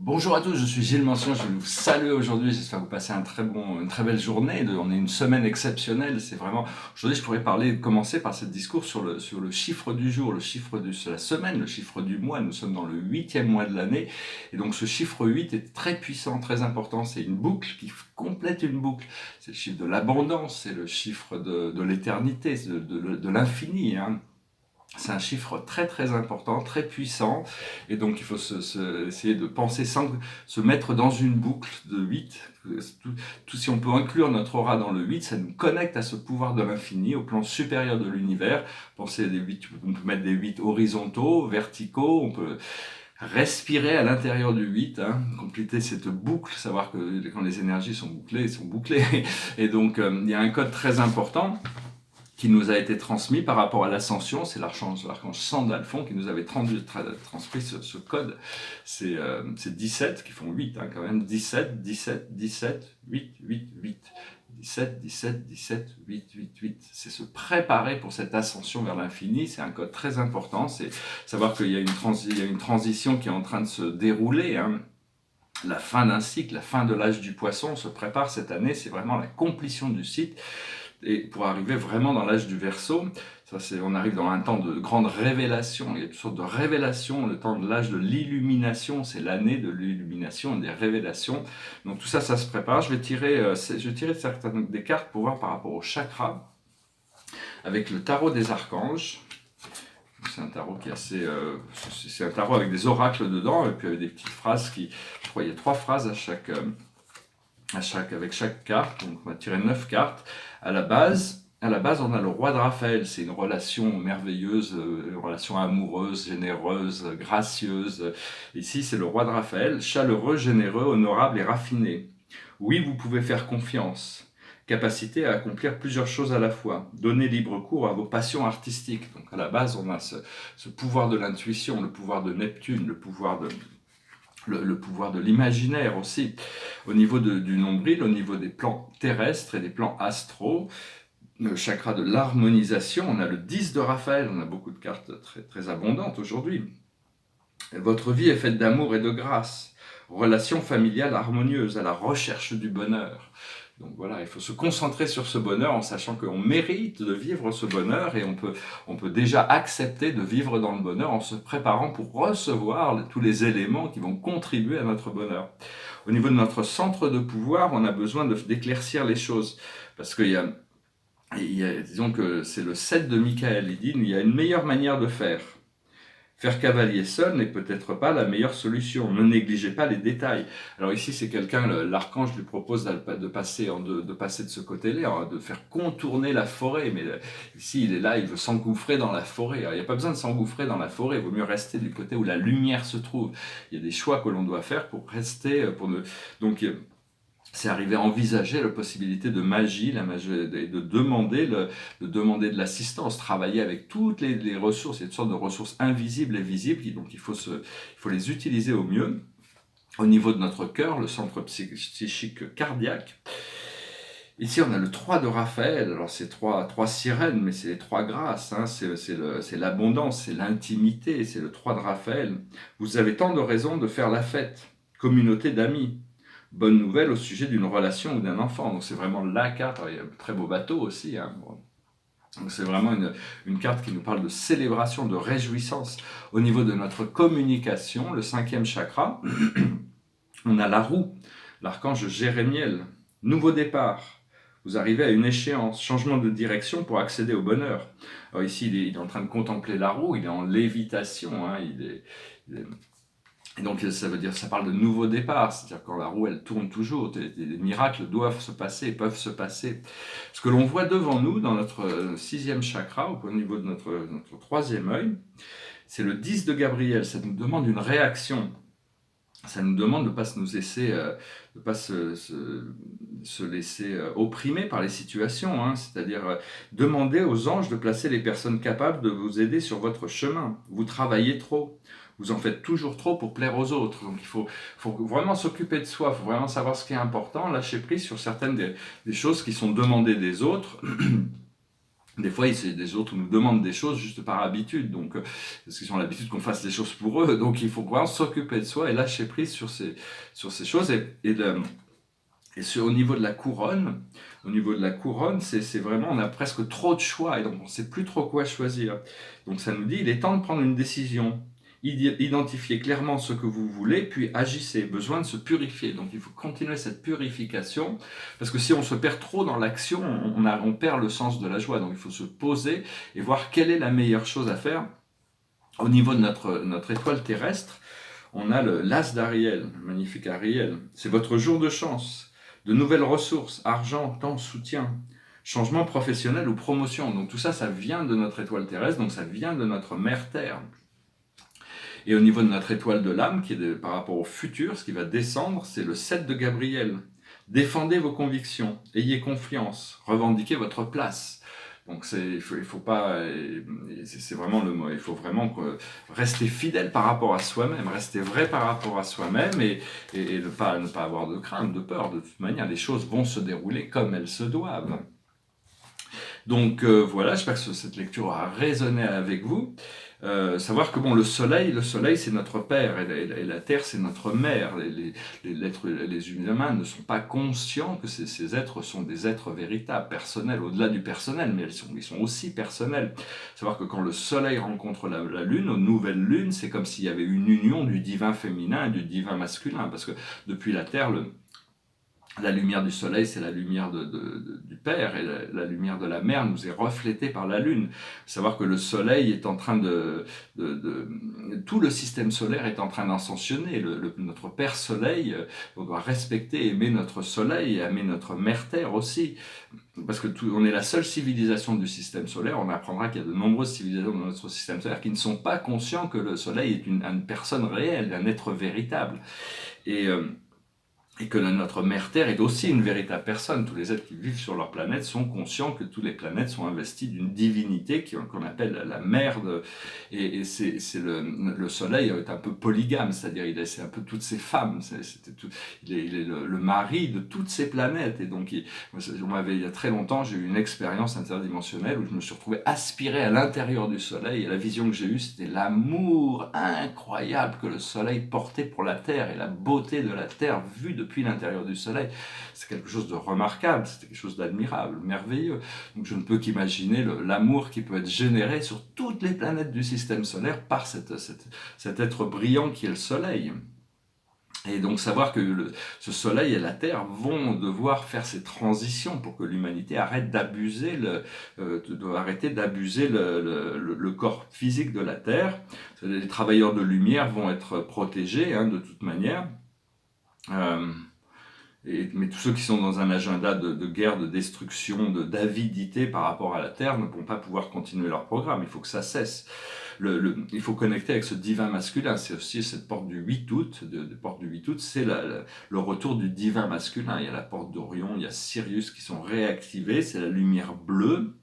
Bonjour à tous, je suis Gilles Mention, je vous salue aujourd'hui, j'espère que vous passez une très belle journée, on est une semaine exceptionnelle, c'est vraiment, aujourd'hui je pourrais commencer par ce discours sur le chiffre du jour, le chiffre de la semaine, le chiffre du mois, nous sommes dans le 8e mois de l'année, et donc ce chiffre 8 est très puissant, très important, c'est une boucle qui complète une boucle, c'est le chiffre de l'abondance, c'est le chiffre de l'éternité, de l'infini, hein. C'est un chiffre très très important, très puissant, et donc il faut essayer de penser sans se mettre dans une boucle de 8. Si on peut inclure notre aura dans le 8, ça nous connecte à ce pouvoir de l'infini, au plan supérieur de l'univers. Pensez des 8, on peut mettre des 8 horizontaux, verticaux, on peut respirer à l'intérieur du 8, hein, compléter cette boucle, savoir que quand les énergies sont bouclées, elles sont bouclées. Et donc il y a un code très important qui nous a été transmis par rapport à l'ascension, c'est l'archange Sandalphon qui nous avait transmis ce code. C'est 17 qui font 8 hein, quand même, 17, 17, 17, 8, 8, 8. 17, 17, 17, 8, 8, 8. C'est se préparer pour cette ascension vers l'infini, c'est un code très important, c'est savoir qu'il y a une transition qui est en train de se dérouler, hein. La fin d'un cycle, la fin de l'âge du poisson se prépare cette année, c'est vraiment la complétion du cycle, et pour arriver vraiment dans l'âge du Verseau, on arrive dans un temps de grande révélation, il y a toutes sortes de révélations, le temps de l'âge de l'illumination, c'est l'année de l'illumination et des révélations, donc tout ça, ça se prépare. Je vais tirer certaines des cartes pour voir par rapport au chakra, avec le tarot des archanges. C'est un tarot qui est assez, c'est un tarot avec des oracles dedans, et puis avec des petites phrases je crois, il y a 3 phrases avec chaque carte, donc on va tirer 9 cartes. À la base, on a le roi de Raphaël, c'est une relation merveilleuse, une relation amoureuse, généreuse, gracieuse. Ici, c'est le roi de Raphaël, chaleureux, généreux, honorable et raffiné. Oui, vous pouvez faire confiance. Capacité à accomplir plusieurs choses à la fois. Donner libre cours à vos passions artistiques. Donc à la base, on a ce pouvoir de l'intuition, le pouvoir de Neptune, le pouvoir de l'imaginaire aussi, au niveau du nombril, au niveau des plans terrestres et des plans astraux, le chakra de l'harmonisation, on a le 10 de Raphaël, on a beaucoup de cartes très, très abondantes aujourd'hui. Votre vie est faite d'amour et de grâce, relation familiale harmonieuse, à la recherche du bonheur. Donc voilà, il faut se concentrer sur ce bonheur en sachant qu'on mérite de vivre ce bonheur et on peut déjà accepter de vivre dans le bonheur en se préparant pour recevoir tous les éléments qui vont contribuer à notre bonheur. Au niveau de notre centre de pouvoir, on a besoin d'éclaircir les choses parce qu'il disons que c'est le 7 de Michael, il dit il y a une meilleure manière de faire. Faire cavalier seul n'est peut-être pas la meilleure solution. Ne négligez pas les détails. Alors ici, c'est l'archange lui propose de passer de ce côté-là, hein, de faire contourner la forêt. Mais ici, il est là, il veut s'engouffrer dans la forêt. Alors, il n'y a pas besoin de s'engouffrer dans la forêt. Il vaut mieux rester du côté où la lumière se trouve. Il y a des choix que l'on doit faire pour rester, donc c'est arrivé à envisager la possibilité de magie, de demander de l'assistance, travailler avec toutes les ressources. Il y a toutes sortes de ressources invisibles et visibles, donc il faut les utiliser au mieux. Au niveau de notre cœur, le centre psychique cardiaque. Ici, on a le 3 de Raphaël. Alors, c'est trois sirènes, mais c'est les 3 grâces. Hein. C'est l'abondance, c'est l'intimité, c'est le 3 de Raphaël. Vous avez tant de raisons de faire la fête. Communauté d'amis. Bonne nouvelle au sujet d'une relation ou d'un enfant. Donc c'est vraiment la carte. Alors, il y a un très beau bateau aussi. Hein. Bon. Donc c'est vraiment une carte qui nous parle de célébration, de réjouissance. Au niveau de notre communication, le 5e chakra, on a la roue, l'archange Jérémiel. Nouveau départ. Vous arrivez à une échéance, changement de direction pour accéder au bonheur. Alors ici, il est en train de contempler la roue, il est en lévitation. Hein. Et donc ça parle de nouveau départ, c'est-à-dire quand la roue elle tourne toujours, des miracles doivent se passer, peuvent se passer. Ce que l'on voit devant nous, dans notre 6e chakra, au niveau de notre 3e œil, c'est le 10 de Gabriel, ça nous demande une réaction. Ça nous demande de ne pas se laisser opprimer par les situations, hein. C'est-à-dire demander aux anges de placer les personnes capables de vous aider sur votre chemin. Vous travaillez trop. Vous en faites toujours trop pour plaire aux autres. Donc il faut vraiment s'occuper de soi, il faut vraiment savoir ce qui est important, lâcher prise sur certaines des choses qui sont demandées des autres. Des fois, des autres nous demandent des choses juste par habitude, donc, parce qu'ils ont l'habitude qu'on fasse les choses pour eux, donc il faut vraiment s'occuper de soi et lâcher prise sur ces choses. Au niveau de la couronne, c'est vraiment, on a presque trop de choix et donc on ne sait plus trop quoi choisir. Donc ça nous dit, il est temps de prendre une décision. Identifiez clairement ce que vous voulez, puis agissez. Besoin de se purifier. Donc il faut continuer cette purification, parce que si on se perd trop dans l'action, on perd le sens de la joie. Donc il faut se poser et voir quelle est la meilleure chose à faire. Au niveau de notre étoile terrestre, on a l'As d'Ariel, le magnifique Ariel. C'est votre jour de chance. De nouvelles ressources, argent, temps, soutien, changement professionnel ou promotion. Donc tout ça, ça vient de notre étoile terrestre, donc ça vient de notre mère Terre. Et au niveau de notre étoile de l'âme, qui est par rapport au futur, ce qui va descendre, c'est le 7 de Gabriel. Défendez vos convictions, ayez confiance, revendiquez votre place. Donc il faut pas, c'est vraiment le mot, il faut vraiment rester fidèle par rapport à soi-même, rester vrai par rapport à soi-même et ne pas avoir de crainte, de peur. De toute manière, les choses vont se dérouler comme elles se doivent. Donc voilà, j'espère que cette lecture aura résonné avec vous. Savoir que bon, le soleil c'est notre père et la terre c'est notre mère. Les humains ne sont pas conscients que ces êtres sont des êtres véritables, personnels, au-delà du personnel, mais ils sont aussi personnels. Savoir que quand le soleil rencontre la lune, aux nouvelles lunes, c'est comme s'il y avait une union du divin féminin et du divin masculin, parce que depuis la terre, la lumière du soleil, c'est la lumière du Père, et la lumière de la mer nous est reflétée par la lune. Savoir que le soleil est en train tout le système solaire est en train d'ascensionner. Notre Père Soleil, on doit respecter, aimer notre soleil, et aimer notre mère Terre aussi. Parce que on est la seule civilisation du système solaire. On apprendra qu'il y a de nombreuses civilisations dans notre système solaire qui ne sont pas conscients que le soleil est une personne réelle, un être véritable. Et que notre mère Terre est aussi une véritable personne. Tous les êtres qui vivent sur leur planète sont conscients que toutes les planètes sont investies d'une divinité qu'on appelle la mère. Et le Soleil est un peu polygame, c'est-à-dire c'est un peu toutes ces femmes. Il est le mari de toutes ces planètes. Et donc, il y a très longtemps, j'ai eu une expérience interdimensionnelle où je me suis retrouvé aspiré à l'intérieur du Soleil. Et la vision que j'ai eue, c'était l'amour incroyable que le Soleil portait pour la Terre et la beauté de la Terre vue depuis l'intérieur du soleil. C'est quelque chose de remarquable, c'est quelque chose d'admirable, merveilleux. Donc je ne peux qu'imaginer l'amour qui peut être généré sur toutes les planètes du système solaire par cet être brillant qui est le soleil. Et donc savoir que ce soleil et la Terre vont devoir faire ces transitions pour que l'humanité arrête d'abuser le corps physique de la Terre. Les travailleurs de lumière vont être protégés de toute manière. Mais tous ceux qui sont dans un agenda de guerre, de destruction, d'avidité par rapport à la Terre ne vont pas pouvoir continuer leur programme. Il faut que ça cesse. Il faut connecter avec ce divin masculin. C'est aussi cette porte du 8 août. Porte du 8 août, c'est le retour du divin masculin. Il y a la porte d'Orion, il y a Sirius qui sont réactivés. C'est la lumière bleue.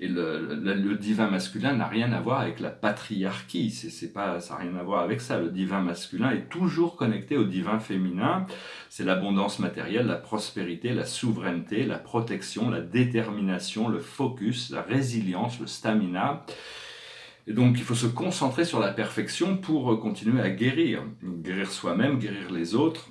Et le divin masculin n'a rien à voir avec la patriarchie, ça n'a rien à voir avec ça. Le divin masculin est toujours connecté au divin féminin. C'est l'abondance matérielle, la prospérité, la souveraineté, la protection, la détermination, le focus, la résilience, le stamina. Et donc il faut se concentrer sur la perfection pour continuer à guérir soi-même, guérir les autres.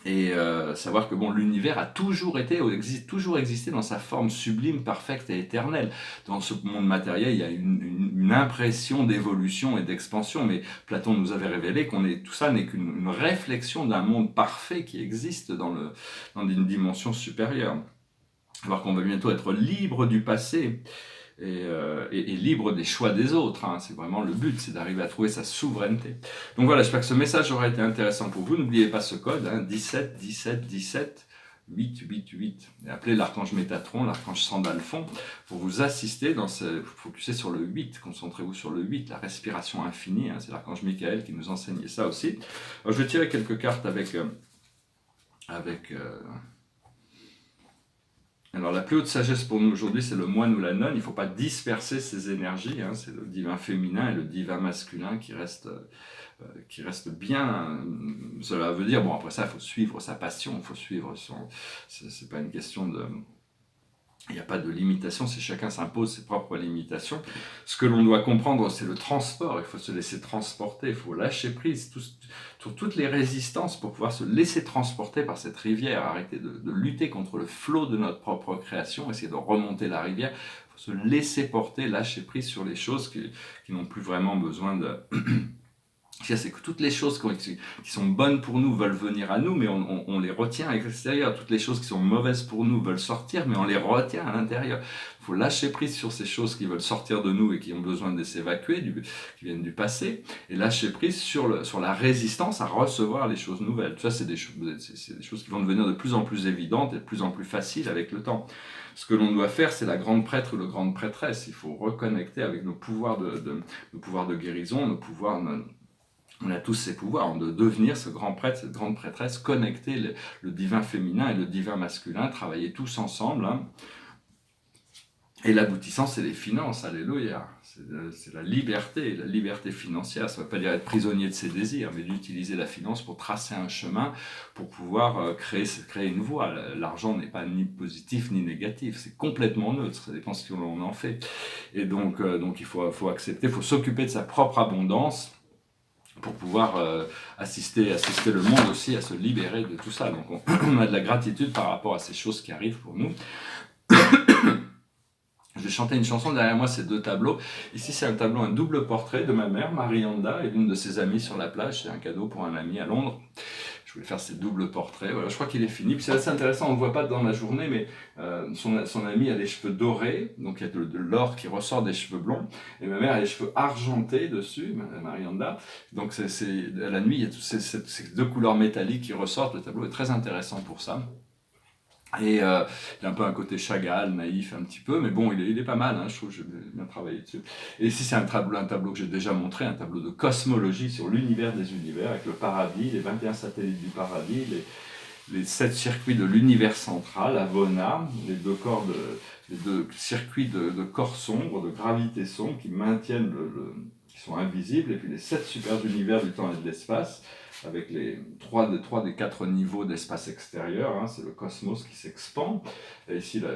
Et savoir que l'univers a toujours existé dans sa forme sublime, parfaite et éternelle. Dans ce monde matériel, il y a une impression d'évolution et d'expansion, mais Platon nous avait révélé tout ça n'est qu'une réflexion d'un monde parfait qui existe dans une dimension supérieure. Alors qu'on va bientôt être libre du passé. Et libre des choix des autres. C'est vraiment le but, c'est d'arriver à trouver sa souveraineté. Donc voilà, j'espère que ce message aura été intéressant pour vous. N'oubliez pas ce code, 17 17 17 8 8 8. Et appelez l'archange Métatron, l'archange Sandalphon, pour vous assister focussez sur le 8, concentrez-vous sur le 8, la respiration infinie. C'est l'archange Michael qui nous enseignait ça aussi. Alors, je vais tirer quelques cartes Alors la plus haute sagesse pour nous aujourd'hui, c'est le moine ou la nonne. Il ne faut pas disperser ces énergies. C'est le divin féminin et le divin masculin qui restent bien. Cela veut dire, après ça, il faut suivre sa passion, il faut suivre c'est pas une question Il n'y a pas de limitation, si chacun s'impose ses propres limitations. Ce que l'on doit comprendre, c'est le transport. Il faut se laisser transporter, il faut lâcher prise sur toutes les résistances pour pouvoir se laisser transporter par cette rivière. Arrêter de lutter contre le flot de notre propre création, essayer de remonter la rivière. Il faut se laisser porter, lâcher prise sur les choses qui n'ont plus vraiment besoin de... C'est que toutes les choses qui sont bonnes pour nous veulent venir à nous, mais on les retient à l'extérieur. Toutes les choses qui sont mauvaises pour nous veulent sortir, mais on les retient à l'intérieur. Il faut lâcher prise sur ces choses qui veulent sortir de nous et qui ont besoin de s'évacuer, qui viennent du passé, et lâcher prise sur la résistance à recevoir les choses nouvelles. Ça, c'est des choses qui vont devenir de plus en plus évidentes et de plus en plus faciles avec le temps. Ce que l'on doit faire, c'est la grande prêtre ou la grande prêtresse. Il faut reconnecter avec nos pouvoirs nos pouvoirs de guérison, nos pouvoirs... On a tous ces pouvoirs de devenir ce grand prêtre, cette grande prêtresse, connecter le divin féminin et le divin masculin, travailler tous ensemble. Et l'aboutissant, c'est les finances, alléluia. C'est la liberté financière. Ça ne veut pas dire être prisonnier de ses désirs, mais d'utiliser la finance pour tracer un chemin, pour pouvoir créer une voie. L'argent n'est pas ni positif ni négatif, c'est complètement neutre, ça dépend ce que l'on en fait. Et donc il faut accepter, il faut s'occuper de sa propre abondance, pour pouvoir assister le monde aussi à se libérer de tout ça. Donc on a de la gratitude par rapport à ces choses qui arrivent pour nous. Je vais chanter une chanson, derrière moi c'est 2 tableaux. Ici c'est un double portrait de ma mère, Marianda, et l'une de ses amies sur la plage. C'est un cadeau pour un ami à Londres. Je voulais faire ces doubles portraits. Voilà, je crois qu'il est fini. Puis c'est assez intéressant, on ne le voit pas dans la journée, mais son ami a les cheveux dorés, donc il y a de l'or qui ressort des cheveux blonds, et ma mère a les cheveux argentés dessus, Marianda. Donc à la nuit, il y a toutes ces 2 couleurs métalliques qui ressortent. Le tableau est très intéressant pour ça. Et il a un peu un côté Chagall, naïf un petit peu, mais bon, il est pas mal, hein, je trouve que j'ai bien travaillé dessus. Et ici, c'est un tableau que j'ai déjà montré, un tableau de cosmologie sur l'univers des univers, avec le paradis, les 21 satellites du paradis, les 7 circuits de l'univers central, Avona, les 2 circuits de corps sombres, de gravité sombre, qui maintiennent qui sont invisibles, et puis les 7 super univers du temps et de l'espace, avec les 3 des 4 niveaux d'espace extérieur, hein, c'est le cosmos qui s'expand, et ici la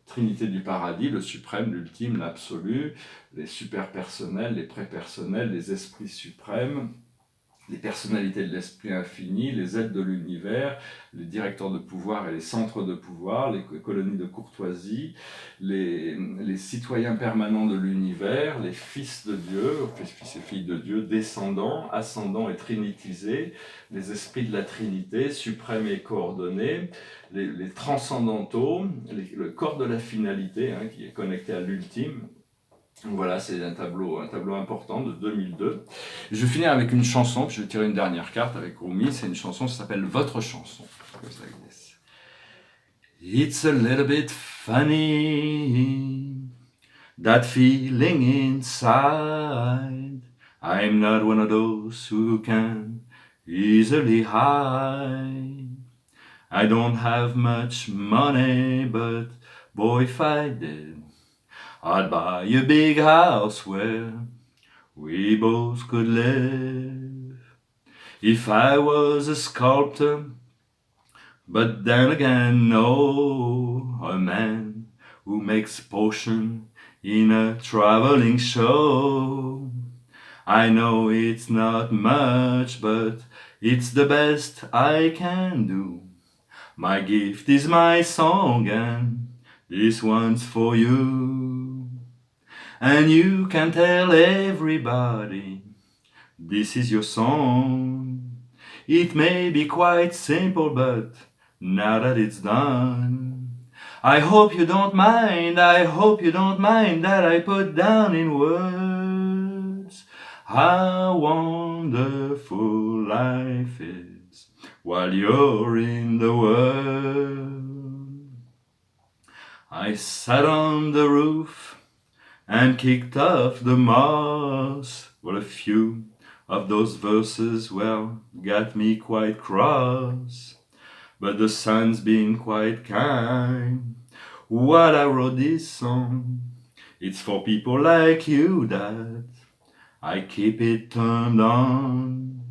trinité du paradis, le suprême, l'ultime, l'absolu, les super-personnels, les pré-personnels, les esprits suprêmes, les personnalités de l'esprit infini, les aides de l'univers, les directeurs de pouvoir et les centres de pouvoir, les colonies de courtoisie, les citoyens permanents de l'univers, les fils de Dieu, fils et filles de Dieu, descendants, ascendants et trinitisés, les esprits de la Trinité, suprêmes et coordonnés, les transcendantaux, le corps de la finalité, hein, qui est connecté à l'ultime. Voilà, c'est un tableau important de 2002. Je vais finir avec une chanson, puis je vais tirer une dernière carte avec Rumi. C'est une chanson qui s'appelle Votre chanson. It's a little bit funny, that feeling inside. I'm not one of those who can easily hide. I don't have much money, but boy, if I did, I'd buy a big house where we both could live. If I was a sculptor, but then again, no, a man who makes potion in a traveling show. I know it's not much, but it's the best I can do. My gift is my song, and this one's for you. And you can tell everybody, this is your song. It may be quite simple, but now that it's done, I hope you don't mind that I put down in words how wonderful life is while you're in the world. I sat on the roof and kicked off the moss. Well, a few of those verses, well, got me quite cross. But the sun's been quite kind while I wrote this song. It's for people like you that I keep it turned on.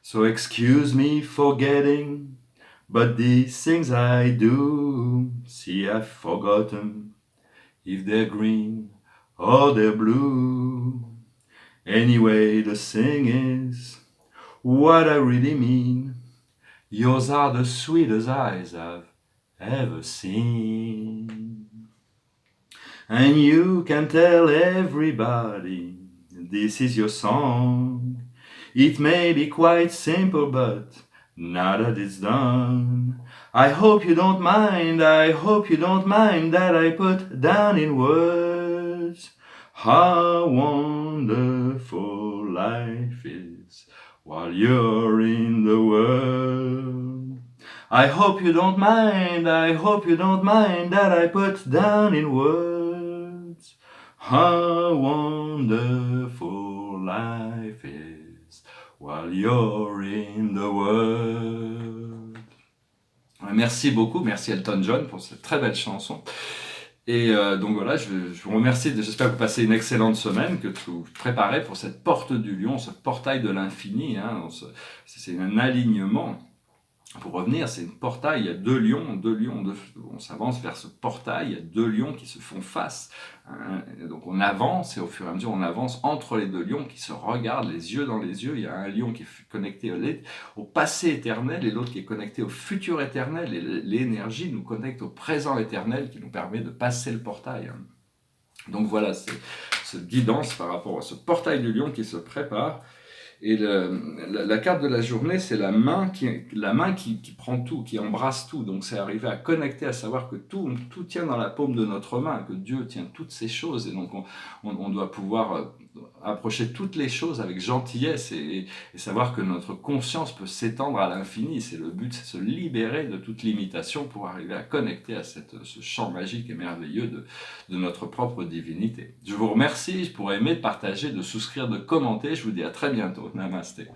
So excuse me for getting But these things I do, see I've forgotten if they're green or they're blue. Anyway, the thing is, what I really mean, yours are the sweetest eyes I've ever seen. And you can tell everybody this is your song. It may be quite simple, but now that it's done, I hope you don't mind, I hope you don't mind that I put down in words how wonderful life is while you're in the world. I hope you don't mind, I hope you don't mind that I put down in words how wonderful life is while you're in the world. Merci beaucoup, merci Elton John pour cette très belle chanson. Et donc voilà, je vous remercie, j'espère que vous passez une excellente semaine, que vous vous préparez pour cette porte du lion, ce portail de l'infini, hein, c'est un alignement. Pour revenir, c'est une portail, il y a deux lions, on s'avance vers ce portail, il y a deux lions qui se font face. Hein, donc on avance, et au fur et à mesure on avance entre les deux lions qui se regardent les yeux dans les yeux. Il y a un lion qui est connecté au passé éternel et l'autre qui est connecté au futur éternel. Et l'énergie nous connecte au présent éternel qui nous permet de passer le portail. Hein. Donc voilà, c'est cette guidance par rapport à ce portail du lion qui se prépare. Et la carte de la journée, c'est la main qui prend tout, qui embrasse tout. Donc c'est arriver à connecter, à savoir que tout tient dans la paume de notre main, que Dieu tient toutes ces choses. Et donc on doit pouvoir approcher toutes les choses avec gentillesse et savoir que notre conscience peut s'étendre à l'infini. C'est le but, c'est se libérer de toute limitation pour arriver à connecter à ce champ magique et merveilleux de notre propre divinité. Je vous remercie, je pourrais aimer de partager, de souscrire, de commenter. Je vous dis à très bientôt. Namasté.